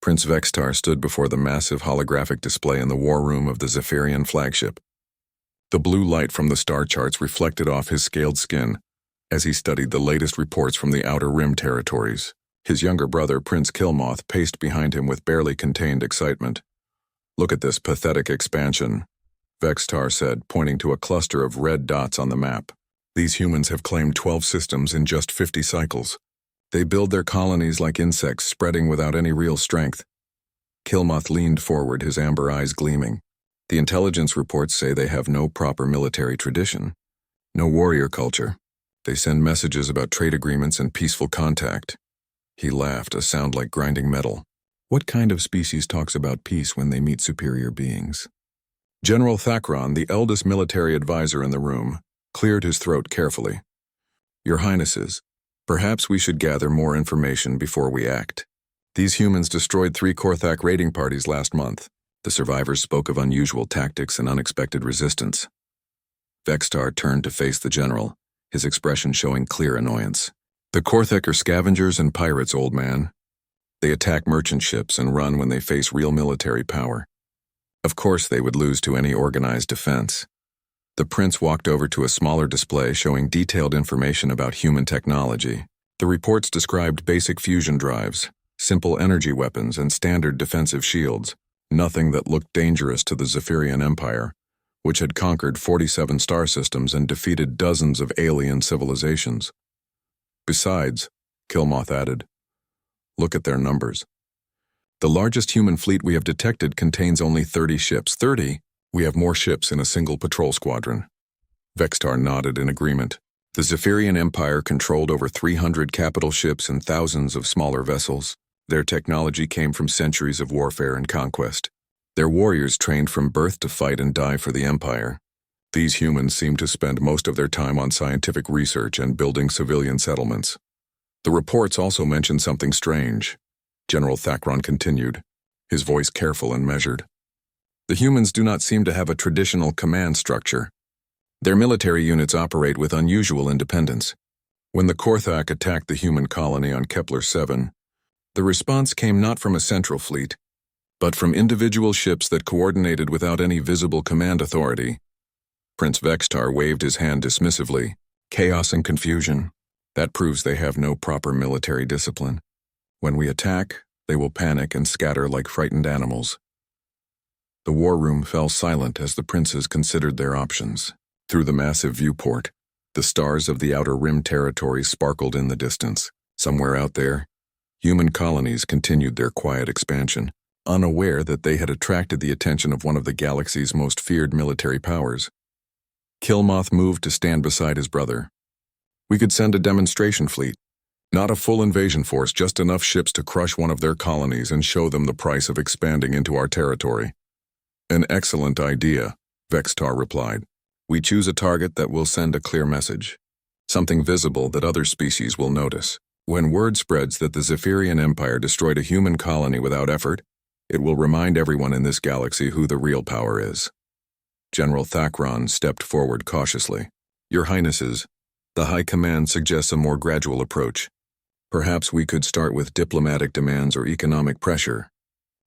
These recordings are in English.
Prince Vextar stood before the massive holographic display in the war room of the Zephyrian flagship. The blue light from the star charts reflected off his scaled skin as he studied the latest reports from the Outer Rim territories. His younger brother, Prince Killmoth, paced behind him with barely contained excitement. "Look at this pathetic expansion," Vextar said, pointing to a cluster of red dots on the map. "These humans have claimed 12 systems in just 50 cycles. They build their colonies like insects, spreading without any real strength." Killmoth leaned forward, his amber eyes gleaming. "The intelligence reports say they have no proper military tradition, no warrior culture. They send messages about trade agreements and peaceful contact." He laughed, a sound like grinding metal. "What kind of species talks about peace when they meet superior beings?" General Thakron, the eldest military advisor in the room, cleared his throat carefully. "Your Highnesses, perhaps we should gather more information before we act. These humans destroyed 3 Korthak raiding parties last month. The survivors spoke of unusual tactics and unexpected resistance." Vextar turned to face the general, his expression showing clear annoyance. "The Korthak are scavengers and pirates, old man. They attack merchant ships and run when they face real military power. Of course they would lose to any organized defense." The prince walked over to a smaller display showing detailed information about human technology. The reports described basic fusion drives, simple energy weapons, and standard defensive shields, nothing that looked dangerous to the Zephyrian Empire, which had conquered 47 star systems and defeated dozens of alien civilizations. "Besides," Killmoth added, "look at their numbers. The largest human fleet we have detected contains only 30 ships. 30? We have more ships in a single patrol squadron." Vextar nodded in agreement. The Zephyrian Empire controlled over 300 capital ships and thousands of smaller vessels. Their technology came from centuries of warfare and conquest. Their warriors trained from birth to fight and die for the Empire. These humans seem to spend most of their time on scientific research and building civilian settlements. The reports also mention something strange, General Thakron continued, his voice careful and measured. "The humans do not seem to have a traditional command structure. Their military units operate with unusual independence. When the Korthak attacked the human colony on Kepler 7, the response came not from a central fleet, but from individual ships that coordinated without any visible command authority." Prince Vextar waved his hand dismissively. "Chaos and confusion. That proves they have no proper military discipline. When we attack, they will panic and scatter like frightened animals." The war room fell silent as the princes considered their options. Through the massive viewport, the stars of the Outer Rim territory sparkled in the distance. Somewhere out there, human colonies continued their quiet expansion, unaware that they had attracted the attention of one of the galaxy's most feared military powers. Killmoth moved to stand beside his brother. "We could send a demonstration fleet. Not a full invasion force, just enough ships to crush one of their colonies and show them the price of expanding into our territory." "An excellent idea," Vextar replied. "We choose a target that will send a clear message. Something visible that other species will notice. When word spreads that the Zephyrian Empire destroyed a human colony without effort, it will remind everyone in this galaxy who the real power is." General Thakron stepped forward cautiously. "Your Highnesses, the High Command suggests a more gradual approach. Perhaps we could start with diplomatic demands or economic pressure.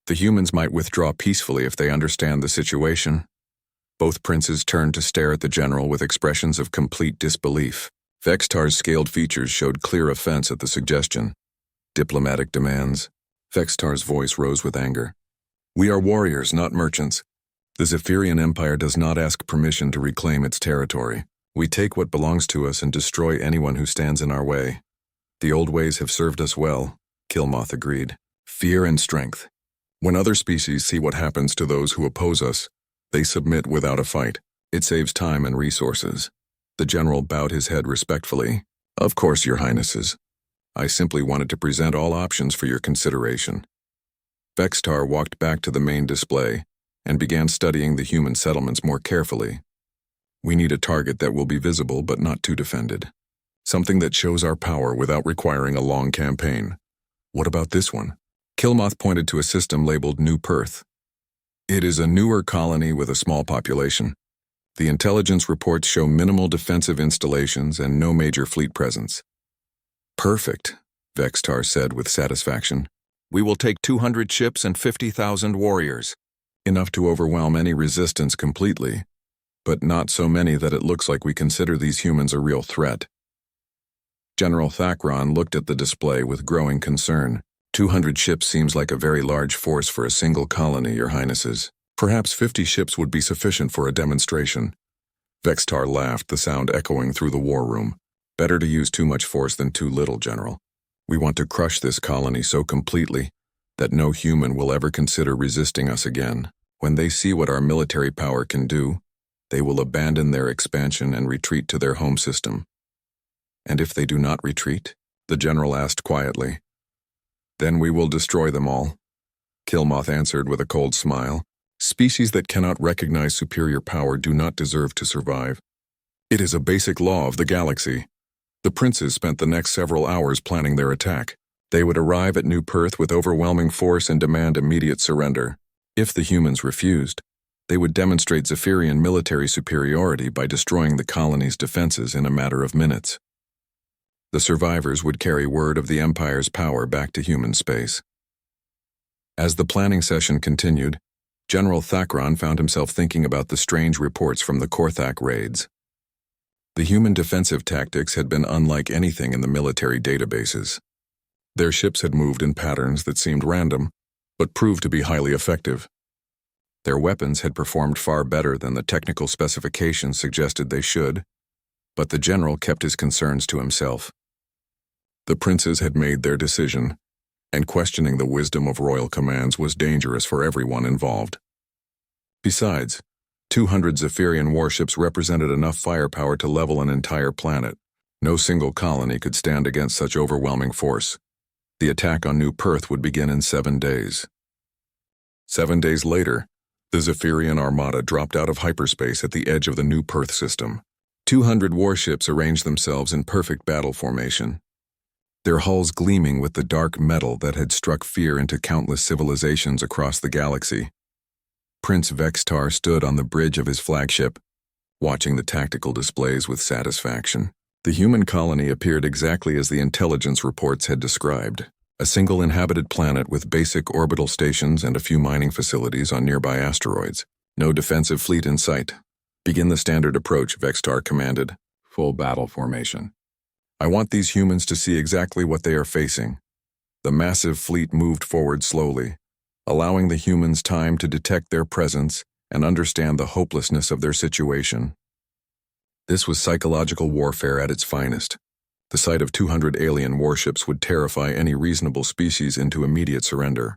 The humans might withdraw peacefully if they understand the situation." Both princes turned to stare at the general with expressions of complete disbelief. Vextar's scaled features showed clear offense at the suggestion. "Diplomatic demands?" Vextar's voice rose with anger. "We are warriors, not merchants. The Zephyrian Empire does not ask permission to reclaim its territory. We take what belongs to us and destroy anyone who stands in our way. The old ways have served us well," Killmoth agreed. "Fear and strength. When other species see what happens to those who oppose us, they submit without a fight. It saves time and resources." The general bowed his head respectfully. "Of course, Your Highnesses. I simply wanted to present all options for your consideration." Vextar walked back to the main display and began studying the human settlements more carefully. "We need a target that will be visible but not too defended. Something that shows our power without requiring a long campaign. What about this one?" Killmoth pointed to a system labeled New Perth. "It is a newer colony with a small population. The intelligence reports show minimal defensive installations and no major fleet presence." "Perfect," Vextar said with satisfaction. We will take 200 ships and 50,000 warriors. Enough to overwhelm any resistance completely, but not so many that it looks like we consider these humans a real threat. General Thakron looked at the display with growing concern. 200 ships seems like a very large force for a single colony, Your Highnesses. Perhaps 50 ships would be sufficient for a demonstration. Vextar laughed, the sound echoing through the war room. Better to use too much force than too little, General. We want to crush this colony so completely that no human will ever consider resisting us again. When they see what our military power can do, they will abandon their expansion and retreat to their home system. And if they do not retreat? The general asked quietly. Then we will destroy them all. Kilmoth answered with a cold smile. Species that cannot recognize superior power do not deserve to survive. It is a basic law of the galaxy. The princes spent the next several hours planning their attack. They would arrive at New Perth with overwhelming force and demand immediate surrender. If the humans refused, they would demonstrate Zephyrian military superiority by destroying the colony's defenses in a matter of minutes. The survivors would carry word of the Empire's power back to human space. As the planning session continued, General Thakron found himself thinking about the strange reports from the Korthak raids. The human defensive tactics had been unlike anything in the military databases. Their ships had moved in patterns that seemed random, but proved to be highly effective. Their weapons had performed far better than the technical specifications suggested they should, but the general kept his concerns to himself. The princes had made their decision, and questioning the wisdom of royal commands was dangerous for everyone involved. Besides, 200 Zephyrian warships represented enough firepower to level an entire planet. No single colony could stand against such overwhelming force. The attack on New Perth would begin in 7 days. 7 days later, the Zephyrian armada dropped out of hyperspace at the edge of the New Perth system. 200 warships arranged themselves in perfect battle formation, their hulls gleaming with the dark metal that had struck fear into countless civilizations across the galaxy. Prince Vextar stood on the bridge of his flagship, watching the tactical displays with satisfaction. The human colony appeared exactly as the intelligence reports had described. A single inhabited planet with basic orbital stations and a few mining facilities on nearby asteroids. No defensive fleet in sight. Begin the standard approach, Vextar commanded. Full battle formation. I want these humans to see exactly what they are facing. The massive fleet moved forward slowly, allowing the humans time to detect their presence and understand the hopelessness of their situation. This was psychological warfare at its finest. The sight of 200 alien warships would terrify any reasonable species into immediate surrender.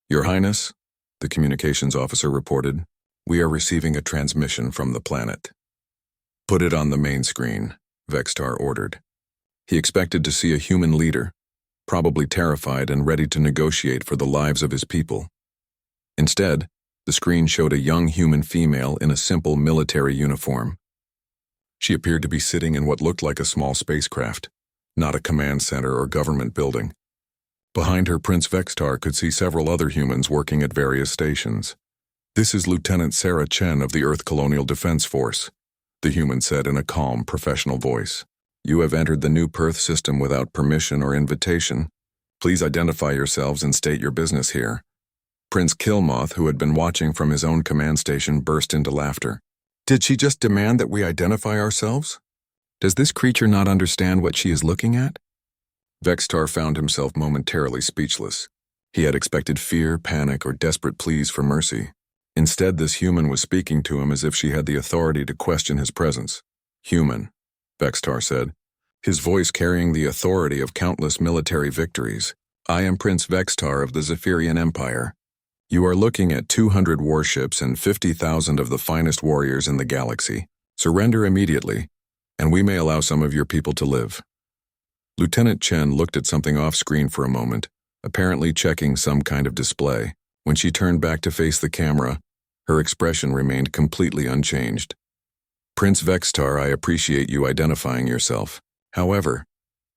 Your Highness, the communications officer reported, we are receiving a transmission from the planet. Put it on the main screen, Vextar ordered. He expected to see a human leader, probably terrified and ready to negotiate for the lives of his people. Instead, the screen showed a young human female in a simple military uniform. She appeared to be sitting in what looked like a small spacecraft, not a command center or government building. Behind her, Prince Vextar could see several other humans working at various stations. This is Lieutenant Sarah Chen of the Earth Colonial Defense Force, the human said in a calm, professional voice. You have entered the New Perth system without permission or invitation. Please identify yourselves and state your business here. Prince Kilmoth, who had been watching from his own command station, burst into laughter. Did she just demand that we identify ourselves? Does this creature not understand what she is looking at? Vextar found himself momentarily speechless. He had expected fear, panic, or desperate pleas for mercy. Instead, this human was speaking to him as if she had the authority to question his presence. Human, Vextar said, his voice carrying the authority of countless military victories. I am Prince Vextar of the Zephyrian Empire. You are looking at 200 warships and 50,000 of the finest warriors in the galaxy. Surrender immediately, and we may allow some of your people to live. Lieutenant Chen looked at something off-screen for a moment, apparently checking some kind of display. When she turned back to face the camera, her expression remained completely unchanged. Prince Vextar, I appreciate you identifying yourself. However,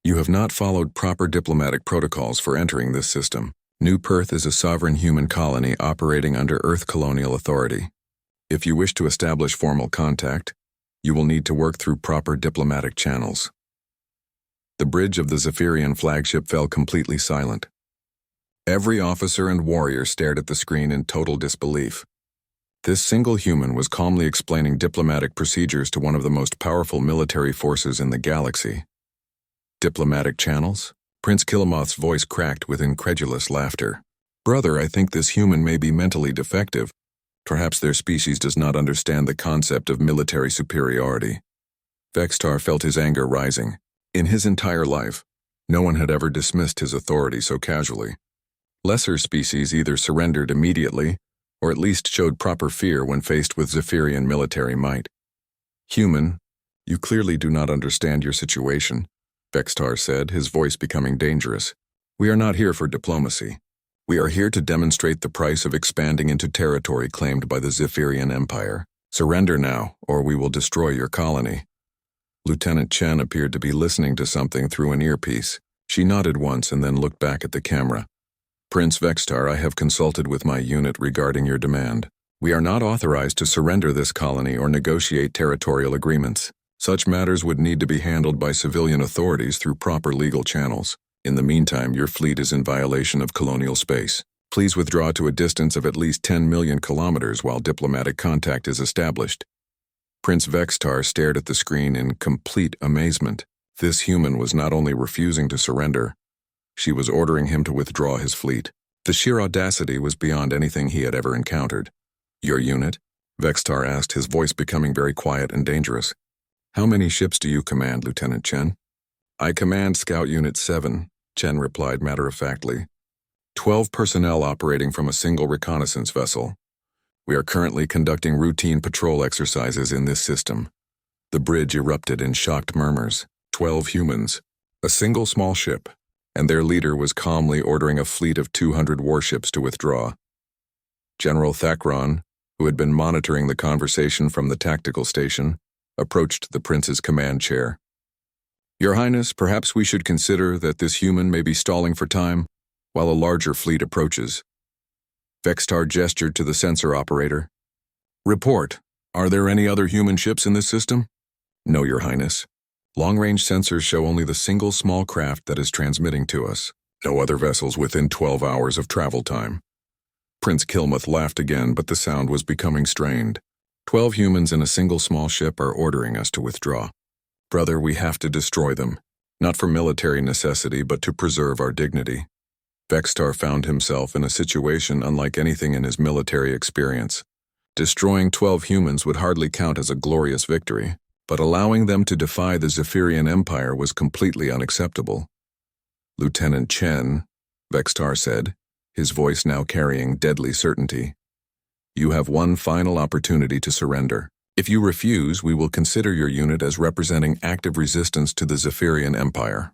you have not followed proper diplomatic protocols for entering this system. New Perth is a sovereign human colony operating under Earth colonial authority. If you wish to establish formal contact, you will need to work through proper diplomatic channels. The bridge of the Zephyrian flagship fell completely silent. Every officer and warrior stared at the screen in total disbelief. This single human was calmly explaining diplomatic procedures to one of the most powerful military forces in the galaxy. Diplomatic channels? Prince Killamoth's voice cracked with incredulous laughter. Brother, I think this human may be mentally defective. Perhaps their species does not understand the concept of military superiority. Vextar felt his anger rising. In his entire life, no one had ever dismissed his authority so casually. Lesser species either surrendered immediately, or at least showed proper fear when faced with Zephyrian military might. Human, you clearly do not understand your situation, Vextar said, his voice becoming dangerous. We are not here for diplomacy. We are here to demonstrate the price of expanding into territory claimed by the Zephyrian Empire. Surrender now, or we will destroy your colony. Lieutenant Chen appeared to be listening to something through an earpiece. She nodded once and then looked back at the camera. Prince Vextar, I have consulted with my unit regarding your demand. We are not authorized to surrender this colony or negotiate territorial agreements. Such matters would need to be handled by civilian authorities through proper legal channels. In the meantime, your fleet is in violation of colonial space. Please withdraw to a distance of at least 10 million kilometers while diplomatic contact is established. Prince Vextar stared at the screen in complete amazement. This human was not only refusing to surrender, she was ordering him to withdraw his fleet. The sheer audacity was beyond anything he had ever encountered. Your unit? Vextar asked, his voice becoming very quiet and dangerous. How many ships do you command, Lieutenant Chen? I command Scout Unit 7, Chen replied matter-of-factly. 12 personnel operating from a single reconnaissance vessel. We are currently conducting routine patrol exercises in this system. The bridge erupted in shocked murmurs. 12 humans, a single small ship, and their leader was calmly ordering a fleet of 200 warships to withdraw. General Thakron, who had been monitoring the conversation from the tactical station, approached the prince's command chair. Your Highness, perhaps we should consider that this human may be stalling for time while a larger fleet approaches. Vextar gestured to the sensor operator. Report. Are there any other human ships in this system? No, Your Highness. Long-range sensors show only the single small craft that is transmitting to us. No other vessels within 12 hours of travel time. Prince Killamoth laughed again, but the sound was becoming strained. 12 humans in a single small ship are ordering us to withdraw. Brother, we have to destroy them. Not for military necessity, but to preserve our dignity. Vextar found himself in a situation unlike anything in his military experience. Destroying 12 humans would hardly count as a glorious victory, but allowing them to defy the Zephyrian Empire was completely unacceptable. Lieutenant Chen, Vextar said, his voice now carrying deadly certainty. You have one final opportunity to surrender. If you refuse, we will consider your unit as representing active resistance to the Zephyrian Empire.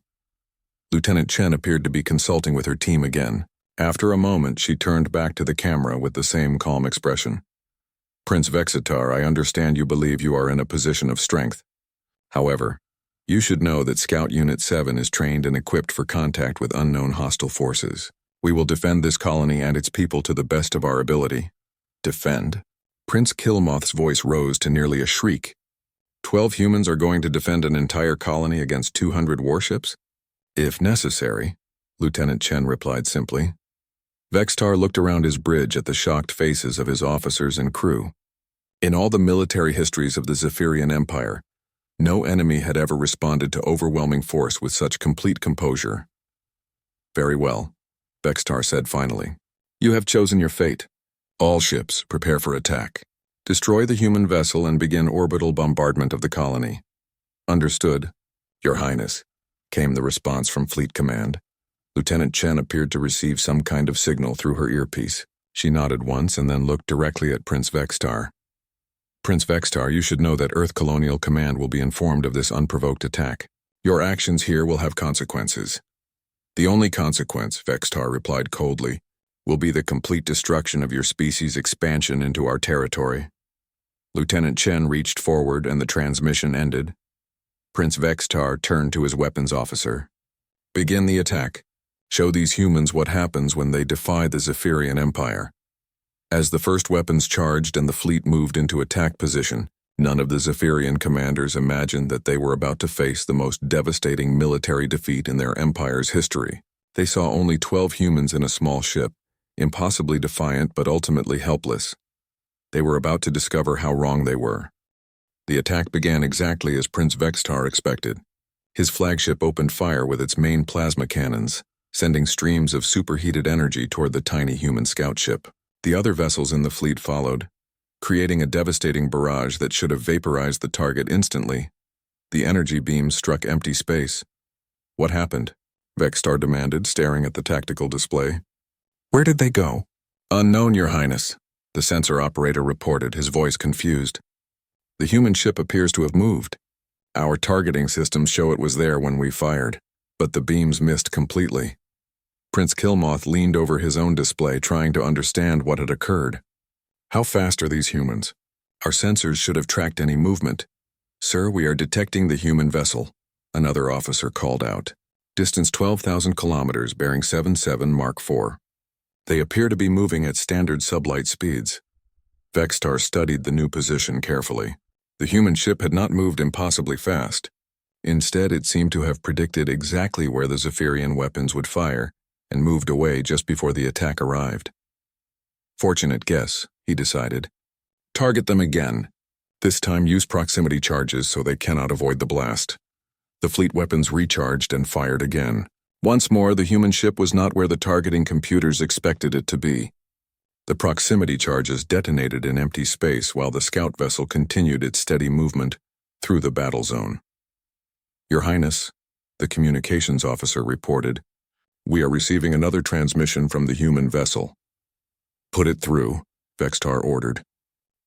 Lieutenant Chen appeared to be consulting with her team again. After a moment, she turned back to the camera with the same calm expression. Prince Vextar, I understand you believe you are in a position of strength. However, you should know that Scout Unit 7 is trained and equipped for contact with unknown hostile forces. We will defend this colony and its people to the best of our ability. Defend? Prince Killamoth's voice rose to nearly a shriek. 12 humans are going to defend an entire colony against 200 warships? If necessary, Lieutenant Chen replied simply. Vextar looked around his bridge at the shocked faces of his officers and crew. In all the military histories of the Zephyrian Empire, no enemy had ever responded to overwhelming force with such complete composure. Very well, Vextar said finally. You have chosen your fate. All ships, prepare for attack. Destroy the human vessel and begin orbital bombardment of the colony. Understood, Your Highness, came the response from Fleet Command. Lieutenant Chen appeared to receive some kind of signal through her earpiece. She nodded once and then looked directly at Prince Vextar. Prince Vextar, you should know that Earth Colonial Command will be informed of this unprovoked attack. Your actions here will have consequences. The only consequence, Vextar replied coldly, will be the complete destruction of your species' expansion into our territory. Lieutenant Chen reached forward and the transmission ended. Prince Vextar turned to his weapons officer. Begin the attack. Show these humans what happens when they defy the Zephyrian Empire. As the first weapons charged and the fleet moved into attack position, none of the Zephyrian commanders imagined that they were about to face the most devastating military defeat in their empire's history. They saw only 12 humans in a small ship, impossibly defiant but ultimately helpless. They were about to discover how wrong they were. The attack began exactly as Prince Vextar expected. His flagship opened fire with its main plasma cannons, sending streams of superheated energy toward the tiny human scout ship. The other vessels in the fleet followed, creating a devastating barrage that should have vaporized the target instantly. The energy beams struck empty space. "What happened?" Vextar demanded, staring at the tactical display. "Where did they go?" "Unknown, Your Highness," the sensor operator reported, his voice confused. "The human ship appears to have moved. Our targeting systems show it was there when we fired, but the beams missed completely." Prince Killmoth leaned over his own display, trying to understand what had occurred. "How fast are these humans? Our sensors should have tracked any movement." "Sir, we are detecting the human vessel," another officer called out. "Distance 12,000 kilometers, bearing 77 Mark IV. They appear to be moving at standard sublight speeds." Vextar studied the new position carefully. The human ship had not moved impossibly fast. Instead, it seemed to have predicted exactly where the Zephyrian weapons would fire and moved away just before the attack arrived. Fortunate guess, he decided. Target them again. This time use proximity charges so they cannot avoid the blast. The fleet weapons recharged and fired again. Once more, the human ship was not where the targeting computers expected it to be. The proximity charges detonated in empty space while the scout vessel continued its steady movement through the battle zone. "Your Highness," the communications officer reported, "we are receiving another transmission from the human vessel." "Put it through," Vextar ordered,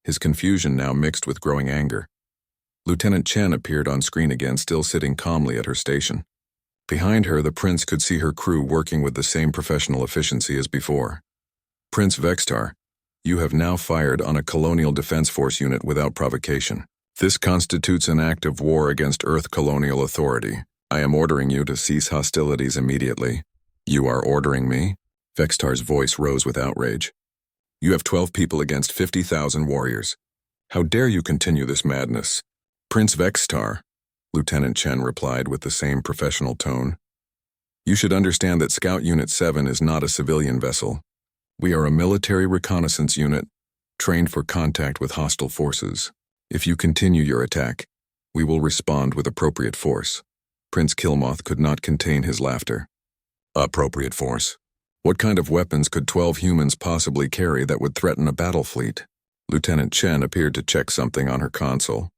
his confusion now mixed with growing anger. Lieutenant Chen appeared on screen again, still sitting calmly at her station. Behind her, the prince could see her crew working with the same professional efficiency as before. "Prince Vextar, you have now fired on a Colonial Defense Force unit without provocation. This constitutes an act of war against Earth Colonial Authority. I am ordering you to cease hostilities immediately." "You are ordering me?" Vextar's voice rose with outrage. "You have 12 people against 50,000 warriors. How dare you continue this madness?" "Prince Vextar," Lieutenant Chen replied with the same professional tone. "You should understand that Scout Unit 7 is not a civilian vessel. We are a military reconnaissance unit, trained for contact with hostile forces. If you continue your attack, we will respond with appropriate force." Prince Killmoth could not contain his laughter. "Appropriate force? What kind of weapons could 12 humans possibly carry that would threaten a battle fleet?" Lieutenant Chen appeared to check something on her console.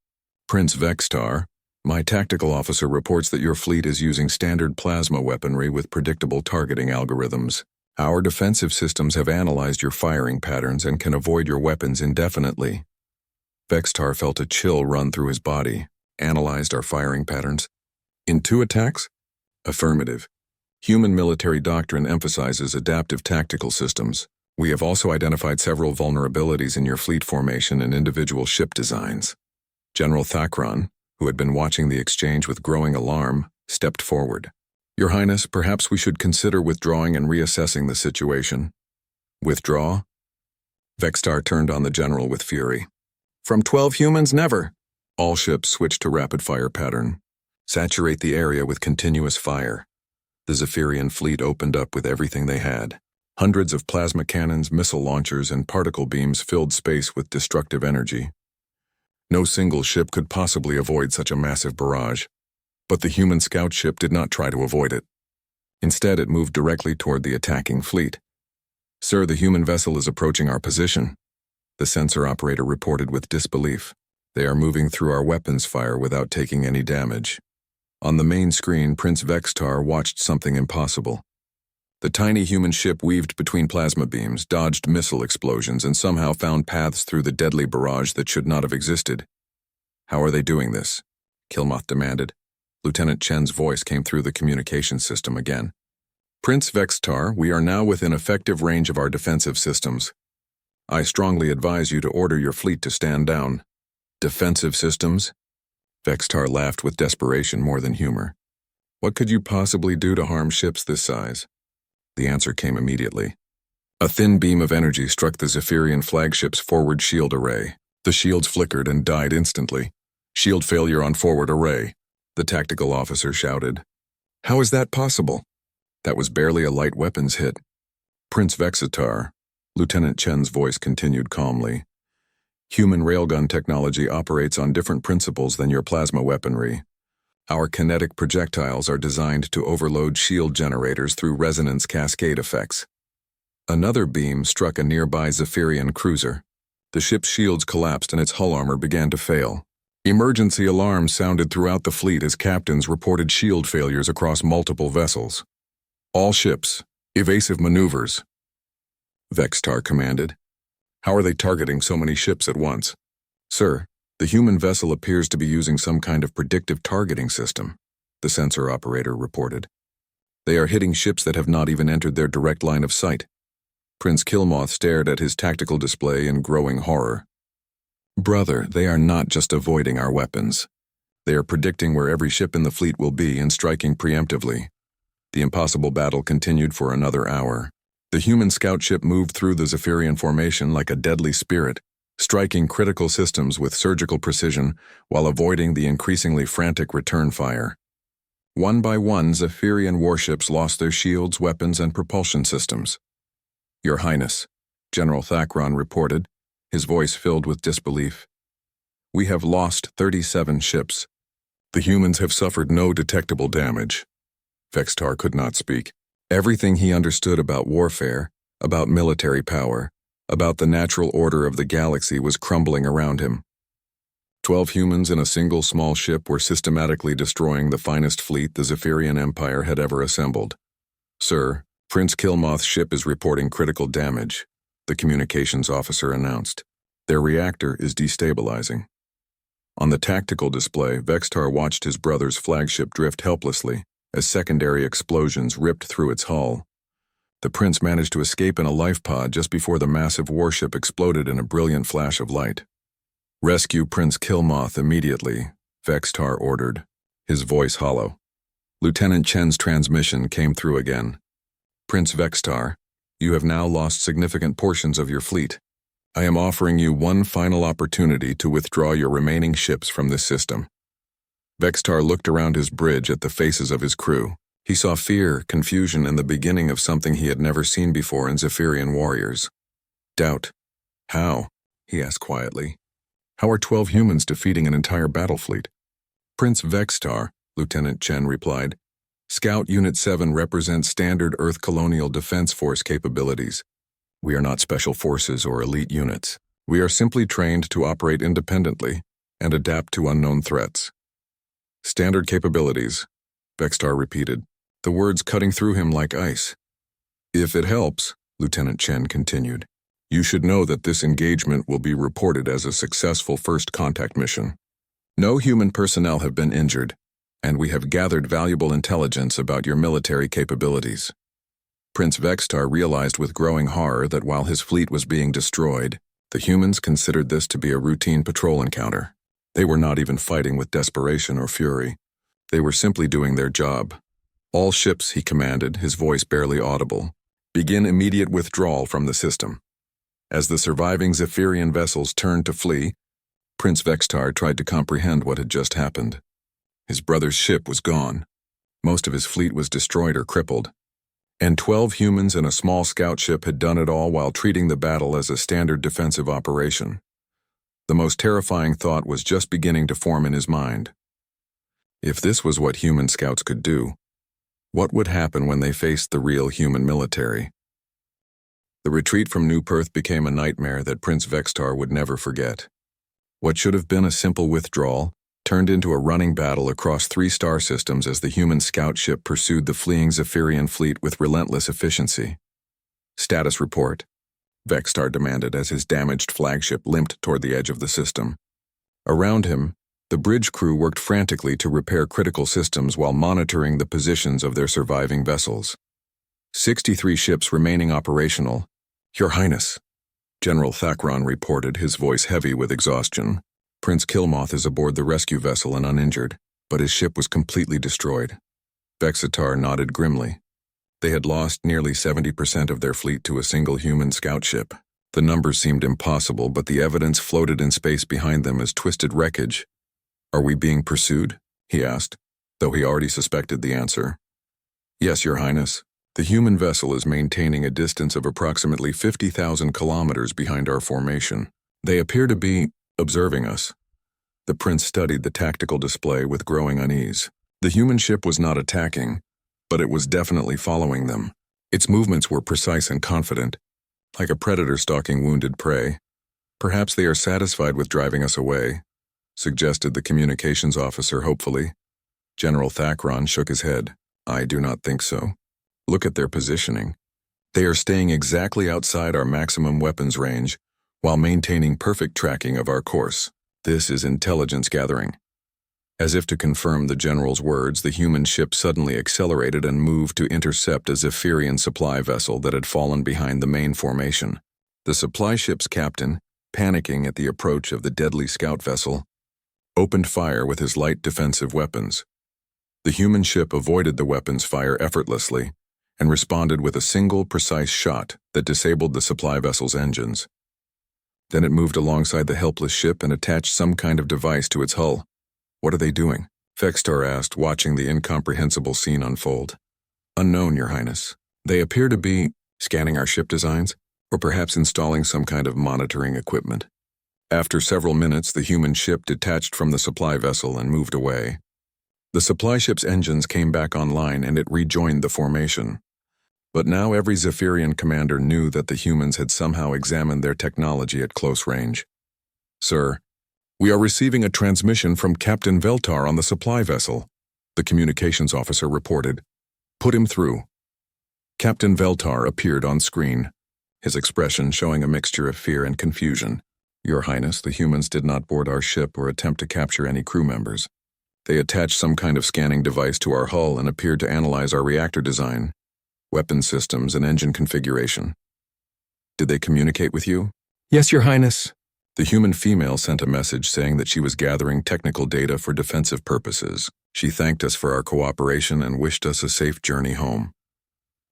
"Prince Vextar, my tactical officer reports that your fleet is using standard plasma weaponry with predictable targeting algorithms. Our defensive systems have analyzed your firing patterns and can avoid your weapons indefinitely." Vextar felt a chill run through his body. "Analyzed our firing patterns? In 2 attacks?" "Affirmative. Human military doctrine emphasizes adaptive tactical systems. We have also identified several vulnerabilities in your fleet formation and individual ship designs." General Thakron, who had been watching the exchange with growing alarm, stepped forward. "Your Highness, perhaps we should consider withdrawing and reassessing the situation." "Withdraw?" Vextar turned on the general with fury. "From 12 humans, never." All ships switched to rapid-fire pattern. Saturate the area with continuous fire. The Zephyrian fleet opened up with everything they had. Hundreds of plasma cannons, missile launchers, and particle beams filled space with destructive energy. No single ship could possibly avoid such a massive barrage, but the human scout ship did not try to avoid it. Instead, it moved directly toward the attacking fleet. "Sir, the human vessel is approaching our position," the sensor operator reported with disbelief. "They are moving through our weapons fire without taking any damage." On the main screen, Prince Vextar watched something impossible. The tiny human ship weaved between plasma beams, dodged missile explosions, and somehow found paths through the deadly barrage that should not have existed. "How are they doing this?" Killmoth demanded. Lieutenant Chen's voice came through the communication system again. "Prince Vextar, we are now within effective range of our defensive systems. I strongly advise you to order your fleet to stand down." "Defensive systems?" Vextar laughed with desperation more than humor. "What could you possibly do to harm ships this size?" The answer came immediately. A thin beam of energy struck the Zephyrian flagship's forward shield array. The shields flickered and died instantly. "Shield failure on forward array," the tactical officer shouted. "How is that possible?" That was barely a light weapons hit. Prince Vexitar, Lieutenant Chen's voice continued calmly. Human railgun technology operates on different principles than your plasma weaponry. Our kinetic projectiles are designed to overload shield generators through resonance cascade effects. Another beam struck a nearby Zephyrian cruiser. The ship's shields collapsed and its hull armor began to fail. Emergency alarms sounded throughout the fleet as captains reported shield failures across multiple vessels. All ships, evasive maneuvers, Vextar commanded. How are they targeting so many ships at once? Sir, the human vessel appears to be using some kind of predictive targeting system, the sensor operator reported. They are hitting ships that have not even entered their direct line of sight. Prince Killmoth stared at his tactical display in growing horror. Brother, they are not just avoiding our weapons. They are predicting where every ship in the fleet will be and striking preemptively. The impossible battle continued for another hour. The human scout ship moved through the Zephyrian formation like a deadly spirit, striking critical systems with surgical precision while avoiding the increasingly frantic return fire. One by one, Zephyrian warships lost their shields, weapons, and propulsion systems. Your Highness, General Thakron reported, his voice filled with disbelief. We have lost 37 ships. The humans have suffered no detectable damage. Vextar could not speak. Everything he understood about warfare, about military power, about the natural order of the galaxy was crumbling around him. 12 humans in a single small ship were systematically destroying the finest fleet the Zephyrian Empire had ever assembled. Sir, Prince Killmoth's ship is reporting critical damage, the communications officer announced. Their reactor is destabilizing. On the tactical display, Vextar watched his brother's flagship drift helplessly as secondary explosions ripped through its hull. The prince managed to escape in a life pod just before the massive warship exploded in a brilliant flash of light. Rescue Prince Killmoth immediately, Vextar ordered, his voice hollow. Lieutenant Chen's transmission came through again. Prince Vextar, you have now lost significant portions of your fleet. I am offering you one final opportunity to withdraw your remaining ships from this system. Vextar looked around his bridge at the faces of his crew. He saw fear, confusion, and the beginning of something he had never seen before in Zephyrian warriors. Doubt. How? He asked quietly. How are 12 humans defeating an entire battle fleet? Prince Vextar, Lieutenant Chen replied. Scout Unit 7 represents standard Earth Colonial Defense Force capabilities. We are not special forces or elite units. We are simply trained to operate independently and adapt to unknown threats. Standard capabilities, Vextar repeated, the words cutting through him like ice. If it helps, Lieutenant Chen continued, you should know that this engagement will be reported as a successful first contact mission. No human personnel have been injured, and we have gathered valuable intelligence about your military capabilities. Prince Vextar realized with growing horror that while his fleet was being destroyed, the humans considered this to be a routine patrol encounter. They were not even fighting with desperation or fury. They were simply doing their job. All ships, he commanded, his voice barely audible, begin immediate withdrawal from the system. As the surviving Zephyrian vessels turned to flee, Prince Vextar tried to comprehend what had just happened. His brother's ship was gone. Most of his fleet was destroyed or crippled. And 12 humans in a small scout ship had done it all while treating the battle as a standard defensive operation. The most terrifying thought was just beginning to form in his mind. If this was what human scouts could do, what would happen when they faced the real human military? The retreat from New Perth became a nightmare that Prince Vextar would never forget. What should have been a simple withdrawal turned into a running battle across 3 star systems as the human scout ship pursued the fleeing Zephyrian fleet with relentless efficiency. Status report, Vextar demanded as his damaged flagship limped toward the edge of the system. Around him, the bridge crew worked frantically to repair critical systems while monitoring the positions of their surviving vessels. 63 ships remaining operational. Your Highness, General Thakron reported, his voice heavy with exhaustion. Prince Killmoth is aboard the rescue vessel and uninjured, but his ship was completely destroyed. Vexitar nodded grimly. They had lost nearly 70% of their fleet to a single human scout ship. The numbers seemed impossible, but the evidence floated in space behind them as twisted wreckage. Are we being pursued? He asked, though he already suspected the answer. Yes, Your Highness. The human vessel is maintaining a distance of approximately 50,000 kilometers behind our formation. They appear to be observing us. The prince studied the tactical display with growing unease. The human ship was not attacking, but it was definitely following them. Its movements were precise and confident, like a predator stalking wounded prey. Perhaps they are satisfied with driving us away, suggested the communications officer hopefully. General Thakron shook his head. I do not think so. Look at their positioning. They are staying exactly outside our maximum weapons range while maintaining perfect tracking of our course. This is intelligence gathering. As if to confirm the general's words, the human ship suddenly accelerated and moved to intercept a Zephyrian supply vessel that had fallen behind the main formation. The supply ship's captain, panicking at the approach of the deadly scout vessel, opened fire with his light defensive weapons. The human ship avoided the weapons fire effortlessly and responded with a single precise shot that disabled the supply vessel's engines. Then it moved alongside the helpless ship and attached some kind of device to its hull. What are they doing? Vextar asked, watching the incomprehensible scene unfold. Unknown, Your Highness. They appear to be scanning our ship designs, or perhaps installing some kind of monitoring equipment. After several minutes, the human ship detached from the supply vessel and moved away. The supply ship's engines came back online and it rejoined the formation. But now every Zephyrian commander knew that the humans had somehow examined their technology at close range. Sir, we are receiving a transmission from Captain Veltar on the supply vessel, the communications officer reported. Put him through. Captain Veltar appeared on screen, his expression showing a mixture of fear and confusion. Your Highness, the humans did not board our ship or attempt to capture any crew members. They attached some kind of scanning device to our hull and appeared to analyze our reactor design, weapon systems, and engine configuration. Did they communicate with you? Yes, Your Highness. The human female sent a message saying that she was gathering technical data for defensive purposes. She thanked us for our cooperation and wished us a safe journey home.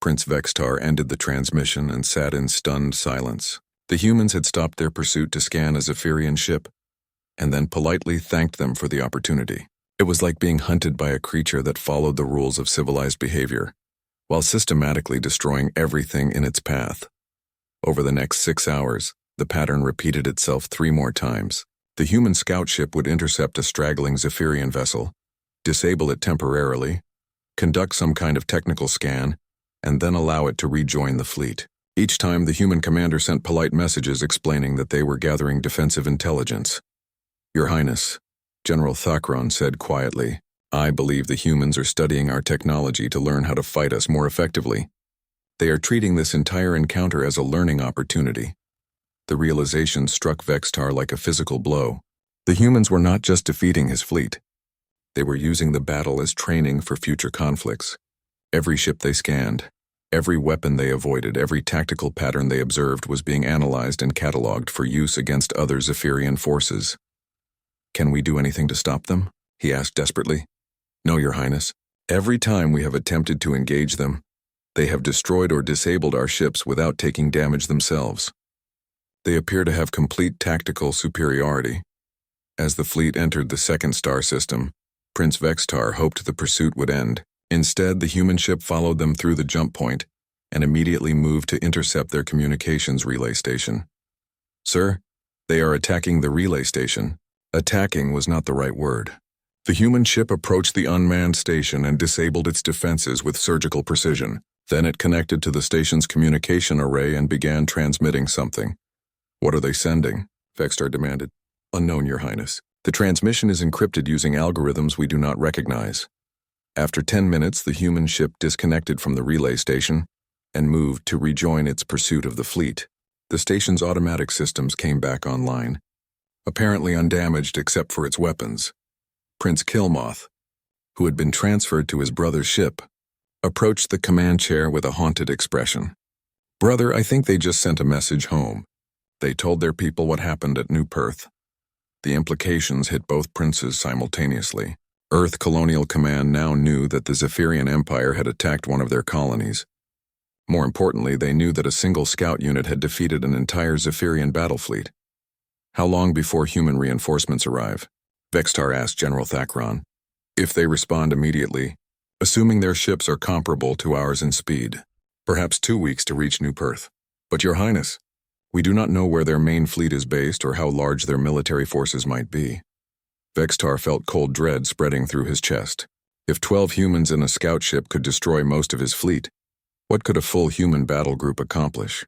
Prince Vextar ended the transmission and sat in stunned silence. The humans had stopped their pursuit to scan a Zephyrian ship, and then politely thanked them for the opportunity. It was like being hunted by a creature that followed the rules of civilized behavior, while systematically destroying everything in its path. Over the next 6 hours, the pattern repeated itself 3 more times. The human scout ship would intercept a straggling Zephyrian vessel, disable it temporarily, conduct some kind of technical scan, and then allow it to rejoin the fleet. Each time, the human commander sent polite messages explaining that they were gathering defensive intelligence. Your Highness, General Thakron said quietly, I believe the humans are studying our technology to learn how to fight us more effectively. They are treating this entire encounter as a learning opportunity. The realization struck Vextar like a physical blow. The humans were not just defeating his fleet. They were using the battle as training for future conflicts. Every ship they scanned, every weapon they avoided, every tactical pattern they observed was being analyzed and catalogued for use against other Zephyrian forces. Can we do anything to stop them? He asked desperately. No, Your Highness. Every time we have attempted to engage them, they have destroyed or disabled our ships without taking damage themselves. They appear to have complete tactical superiority. As the fleet entered the second star system, Prince Vextar hoped the pursuit would end. Instead, the human ship followed them through the jump point and immediately moved to intercept their communications relay station. Sir, they are attacking the relay station. Attacking was not the right word. The human ship approached the unmanned station and disabled its defenses with surgical precision. Then it connected to the station's communication array and began transmitting something. What are they sending? Vextar demanded. Unknown, Your Highness. The transmission is encrypted using algorithms we do not recognize. After 10 minutes, the human ship disconnected from the relay station and moved to rejoin its pursuit of the fleet. The station's automatic systems came back online, apparently undamaged except for its weapons. Prince Killmoth, who had been transferred to his brother's ship, approached the command chair with a haunted expression. Brother, I think they just sent a message home. They told their people what happened at New Perth. The implications hit both princes simultaneously. Earth Colonial Command now knew that the Zephyrian Empire had attacked one of their colonies. More importantly, they knew that a single scout unit had defeated an entire Zephyrian battle fleet. How long before human reinforcements arrive? Vextar asked General Thakron. If they respond immediately, assuming their ships are comparable to ours in speed. Perhaps 2 weeks to reach New Perth. But Your Highness, we do not know where their main fleet is based or how large their military forces might be. Vextar felt cold dread spreading through his chest. If 12 humans in a scout ship could destroy most of his fleet, what could a full human battle group accomplish?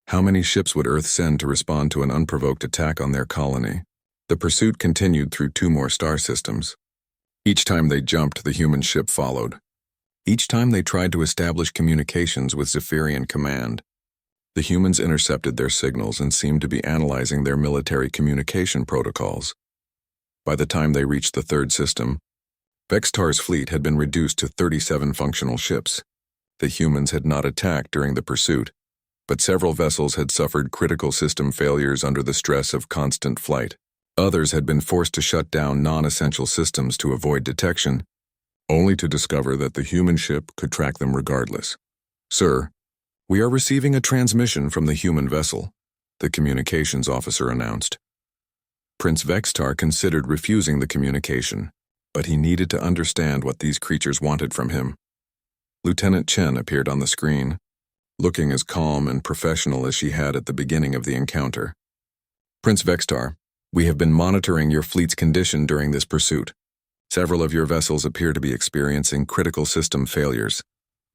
How many ships would Earth send to respond to an unprovoked attack on their colony? The pursuit continued through 2 more star systems. Each time they jumped, the human ship followed. Each time they tried to establish communications with Zephyrian command, the humans intercepted their signals and seemed to be analyzing their military communication protocols. By the time they reached the 3rd system, Vextar's fleet had been reduced to 37 functional ships. The humans had not attacked during the pursuit, but several vessels had suffered critical system failures under the stress of constant flight. Others had been forced to shut down non-essential systems to avoid detection, only to discover that the human ship could track them regardless. "Sir, we are receiving a transmission from the human vessel," the communications officer announced. Prince Vextar considered refusing the communication, but he needed to understand what these creatures wanted from him. Lieutenant Chen appeared on the screen, looking as calm and professional as she had at the beginning of the encounter. "Prince Vextar, we have been monitoring your fleet's condition during this pursuit. Several of your vessels appear to be experiencing critical system failures.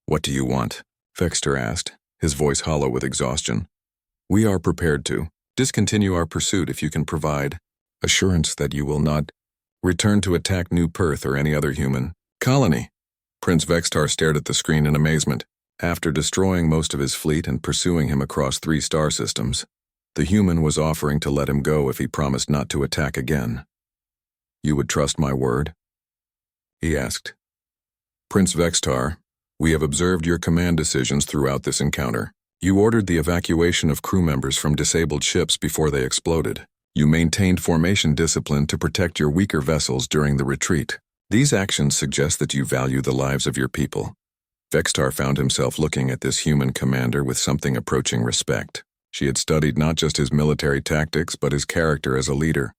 What do you want?" Vextar asked, his voice hollow with exhaustion. "We are prepared to discontinue our pursuit if you can provide assurance that you will not return to attack New Perth or any other human colony." Prince Vextar stared at the screen in amazement. After destroying most of his fleet and pursuing him across 3 star systems, the human was offering to let him go if he promised not to attack again. "You would trust my word?" he asked. "Prince Vextar, we have observed your command decisions throughout this encounter. You ordered the evacuation of crew members from disabled ships before they exploded. You maintained formation discipline to protect your weaker vessels during the retreat. These actions suggest that you value the lives of your people." Vextar found himself looking at this human commander with something approaching respect. She had studied not just his military tactics, but his character as a leader.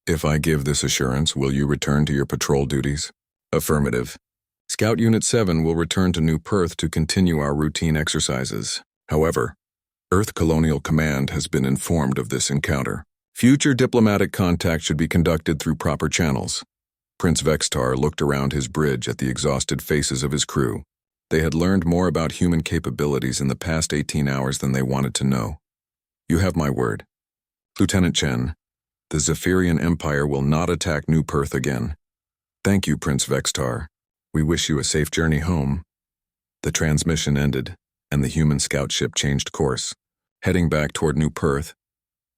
"If I give this assurance, will you return to your patrol duties?" "Affirmative. Scout Unit 7 will return to New Perth to continue our routine exercises. However, Earth Colonial Command has been informed of this encounter. Future diplomatic contact should be conducted through proper channels." Prince Vextar looked around his bridge at the exhausted faces of his crew. They had learned more about human capabilities in the past 18 hours than they wanted to know. "You have my word. Lieutenant Chen, the Zephyrian Empire will not attack New Perth again." "Thank you, Prince Vextar. We wish you a safe journey home." The transmission ended, and the human scout ship changed course. Heading back toward New Perth,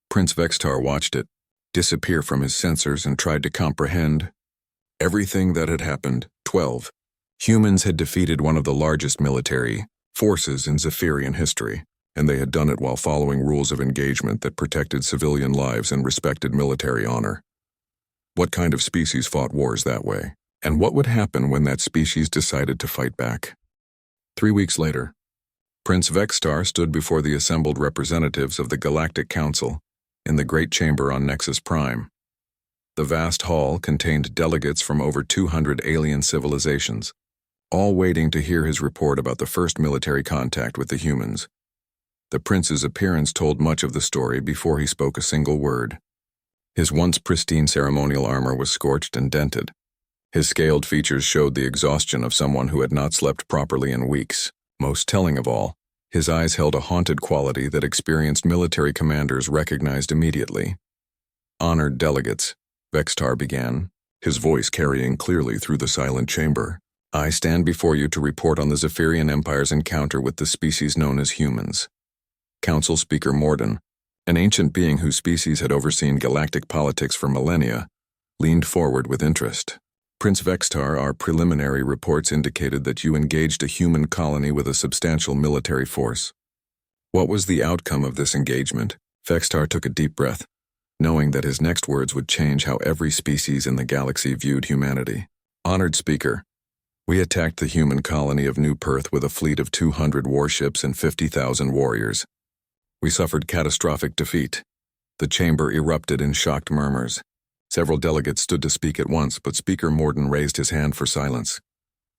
Prince Vextar watched it disappear from his sensors and tried to comprehend everything that had happened. 12. Humans had defeated one of the largest military forces in Zephyrian history, and they had done it while following rules of engagement that protected civilian lives and respected military honor. What kind of species fought wars that way? And what would happen when that species decided to fight back? 3 weeks later, Prince Vextar stood before the assembled representatives of the Galactic Council in the Great Chamber on Nexus Prime. The vast hall contained delegates from over 200 alien civilizations, all waiting to hear his report about the first military contact with the humans. The prince's appearance told much of the story before he spoke a single word. His once pristine ceremonial armor was scorched and dented. His scaled features showed the exhaustion of someone who had not slept properly in weeks. Most telling of all, his eyes held a haunted quality that experienced military commanders recognized immediately. "Honored delegates," Vextar began, his voice carrying clearly through the silent chamber. "I stand before you to report on the Zephyrian Empire's encounter with the species known as humans." Council Speaker Morden, an ancient being whose species had overseen galactic politics for millennia, leaned forward with interest. "Prince Vextar, our preliminary reports indicated that you engaged a human colony with a substantial military force. What was the outcome of this engagement?" Vextar took a deep breath, knowing that his next words would change how every species in the galaxy viewed humanity. "Honored Speaker, we attacked the human colony of New Perth with a fleet of 200 warships and 50,000 warriors. We suffered catastrophic defeat." The chamber erupted in shocked murmurs. Several delegates stood to speak at once, but Speaker Morden raised his hand for silence.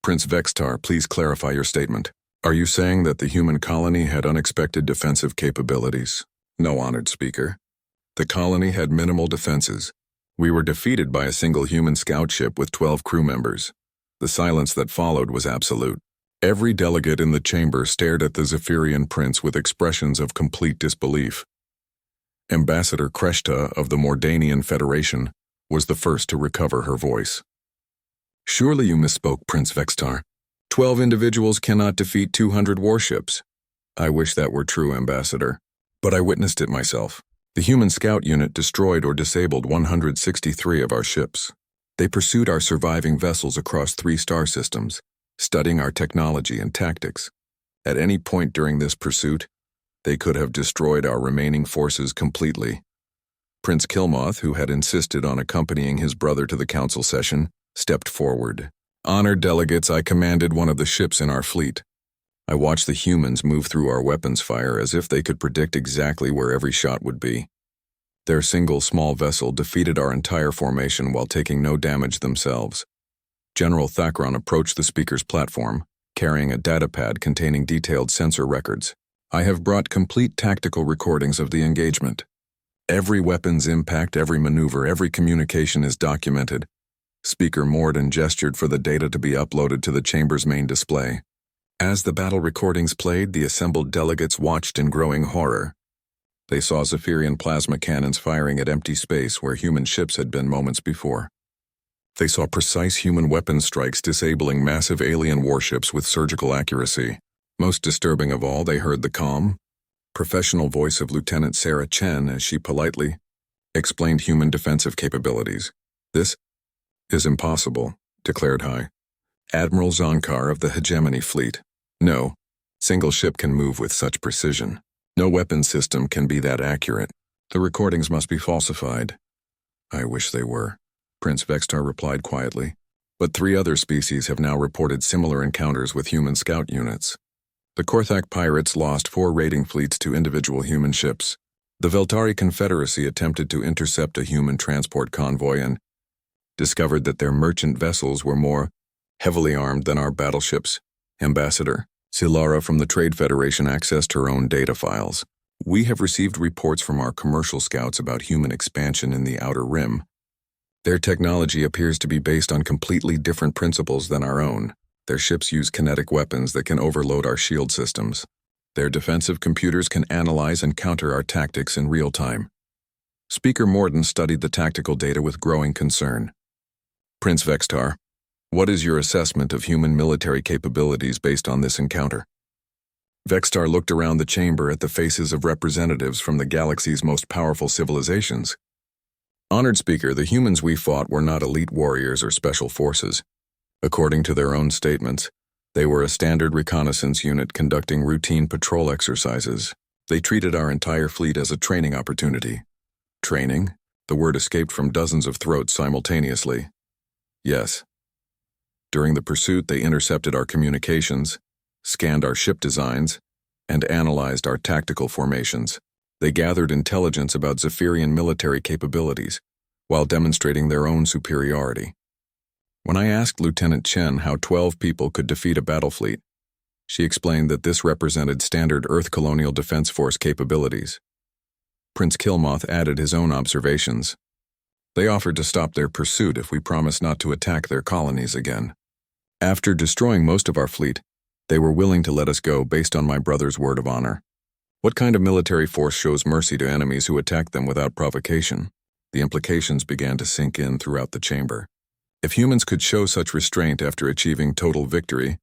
"Prince Vextar, please clarify your statement." Are you saying that the human colony had unexpected defensive capabilities? No, honored speaker. The colony had minimal defenses. We were defeated by a single human scout ship with 12 crew members. The silence that followed was absolute. Every delegate in the chamber stared at the Zephyrian prince with expressions of complete disbelief. Ambassador Kreshta of the Mordanian Federation was the first to recover her voice. Surely you misspoke, Prince Vextar. 12 individuals cannot defeat 200 warships. I wish that were true, Ambassador, but I witnessed it myself. The human scout unit destroyed or disabled 163 of our ships. They pursued our surviving vessels across 3 star systems, studying our technology and tactics. At any point during this pursuit, they could have destroyed our remaining forces completely. Prince Kilmoth, who had insisted on accompanying his brother to the council session, stepped forward. Honored delegates, I commanded one of the ships in our fleet. I watched the humans move through our weapons fire as if they could predict exactly where every shot would be. Their single small vessel defeated our entire formation while taking no damage themselves. General Thakron approached the speaker's platform, carrying a datapad containing detailed sensor records. I have brought complete tactical recordings of the engagement. Every weapon's impact, every maneuver, every communication is documented. Speaker Morden gestured for the data to be uploaded to the chamber's main display. As the battle recordings played, the assembled delegates watched in growing horror. They saw Zephyrian plasma cannons firing at empty space where human ships had been moments before. They saw precise human weapon strikes disabling massive alien warships with surgical accuracy. Most disturbing of all, they heard the calm, professional voice of Lieutenant Sarah Chen as she politely explained human defensive capabilities. This is impossible, declared Admiral Zonkar of the Hegemony Fleet. No single ship can move with such precision. No weapon system can be that accurate. The recordings must be falsified. I wish they were, Prince Vextar replied quietly. But 3 other species have now reported similar encounters with human scout units. The Korthak pirates lost 4 raiding fleets to individual human ships. The Veltari Confederacy attempted to intercept a human transport convoy and discovered that their merchant vessels were more heavily armed than our battleships. Ambassador Silara from the Trade Federation accessed her own data files. We have received reports from our commercial scouts about human expansion in the Outer Rim. Their technology appears to be based on completely different principles than our own. Their ships use kinetic weapons that can overload our shield systems. Their defensive computers can analyze and counter our tactics in real time. Speaker Morden studied the tactical data with growing concern. Prince Vextar, what is your assessment of human military capabilities based on this encounter? Vextar looked around the chamber at the faces of representatives from the galaxy's most powerful civilizations. Honored Speaker, the humans we fought were not elite warriors or special forces. According to their own statements, they were a standard reconnaissance unit conducting routine patrol exercises. They treated our entire fleet as a training opportunity. Training? The word escaped from dozens of throats simultaneously. Yes. During the pursuit, they intercepted our communications, scanned our ship designs, and analyzed our tactical formations. They gathered intelligence about Zephyrian military capabilities, while demonstrating their own superiority. When I asked Lieutenant Chen how 12 people could defeat a battle fleet, she explained that this represented standard Earth Colonial Defense Force capabilities. Prince Kilmoth added his own observations. They offered to stop their pursuit if we promised not to attack their colonies again. After destroying most of our fleet, they were willing to let us go based on my brother's word of honor. What kind of military force shows mercy to enemies who attack them without provocation? The implications began to sink in throughout the chamber. If humans could show such restraint after achieving total victory,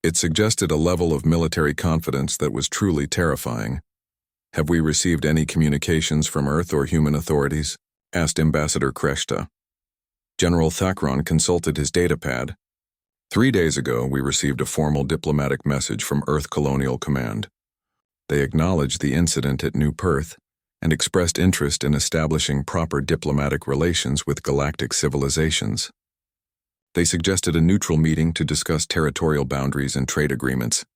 it suggested a level of military confidence that was truly terrifying. Have we received any communications from Earth or human authorities? Asked Ambassador Kreshta. General Thakron consulted his datapad. 3 days ago, we received a formal diplomatic message from Earth Colonial Command. They acknowledged the incident at New Perth and expressed interest in establishing proper diplomatic relations with galactic civilizations. They suggested a neutral meeting to discuss territorial boundaries and trade agreements.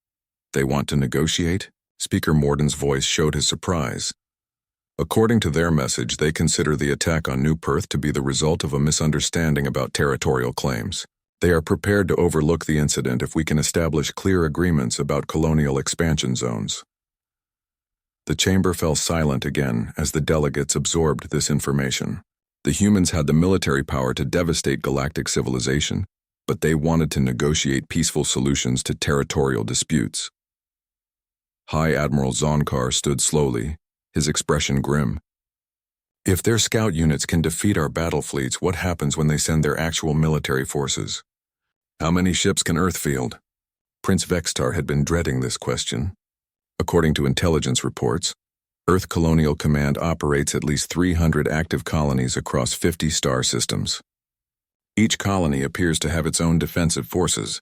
They want to negotiate? Speaker Morden's voice showed his surprise. According to their message, they consider the attack on New Perth to be the result of a misunderstanding about territorial claims. They are prepared to overlook the incident if we can establish clear agreements about colonial expansion zones. The chamber fell silent again as the delegates absorbed this information. The humans had the military power to devastate galactic civilization, but they wanted to negotiate peaceful solutions to territorial disputes. High Admiral Zonkar stood slowly, his expression grim. If their scout units can defeat our battle fleets, what happens when they send their actual military forces? How many ships can Earth field? Prince Vextar had been dreading this question. According to intelligence reports, Earth Colonial Command operates at least 300 active colonies across 50 star systems. Each colony appears to have its own defensive forces.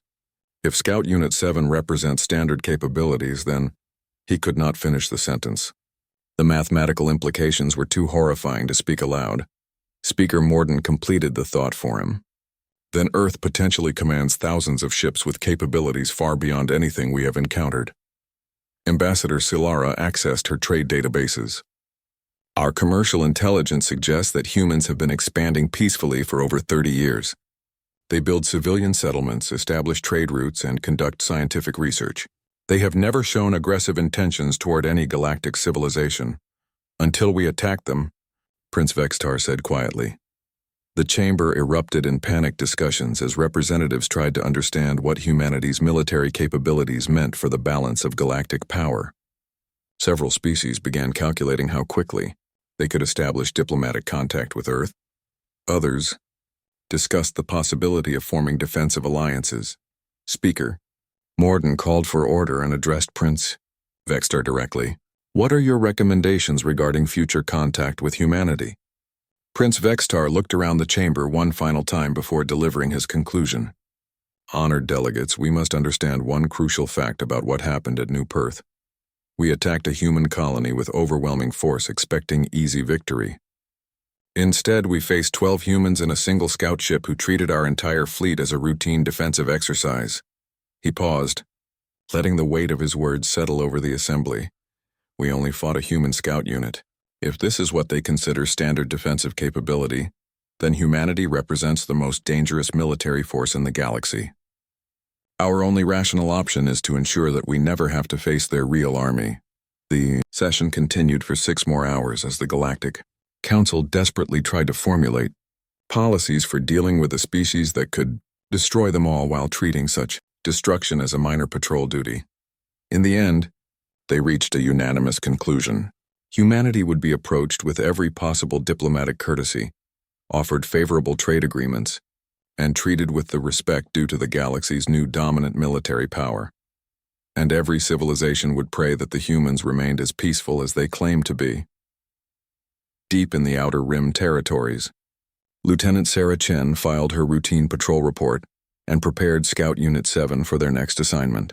If Scout Unit 7 represents standard capabilities, then he could not finish the sentence. The mathematical implications were too horrifying to speak aloud. Speaker Morden completed the thought for him. Then Earth potentially commands thousands of ships with capabilities far beyond anything we have encountered. Ambassador Silara accessed her trade databases. Our commercial intelligence suggests that humans have been expanding peacefully for over 30 years. They build civilian settlements, establish trade routes, and conduct scientific research. They have never shown aggressive intentions toward any galactic civilization. Until we attack them, Prince Vextar said quietly. The chamber erupted in panicked discussions as representatives tried to understand what humanity's military capabilities meant for the balance of galactic power. Several species began calculating how quickly they could establish diplomatic contact with Earth. Others discussed the possibility of forming defensive alliances. Speaker Morden called for order and addressed Prince Vextar directly. What are your recommendations regarding future contact with humanity? Prince Vextar looked around the chamber one final time before delivering his conclusion. Honored delegates, we must understand one crucial fact about what happened at New Perth. We attacked a human colony with overwhelming force, expecting easy victory. Instead, we faced 12 humans in a single scout ship who treated our entire fleet as a routine defensive exercise. He paused, letting the weight of his words settle over the assembly. We only fought a human scout unit. If this is what they consider standard defensive capability, then humanity represents the most dangerous military force in the galaxy. Our only rational option is to ensure that we never have to face their real army. The session continued for 6 more hours as the Galactic Council desperately tried to formulate policies for dealing with a species that could destroy them all while treating such destruction as a minor patrol duty. In the end, they reached a unanimous conclusion. Humanity would be approached with every possible diplomatic courtesy, offered favorable trade agreements, and treated with the respect due to the galaxy's new dominant military power. And every civilization would pray that the humans remained as peaceful as they claimed to be. Deep in the Outer Rim territories, Lieutenant Sarah Chen filed her routine patrol report and prepared Scout Unit 7 for their next assignment.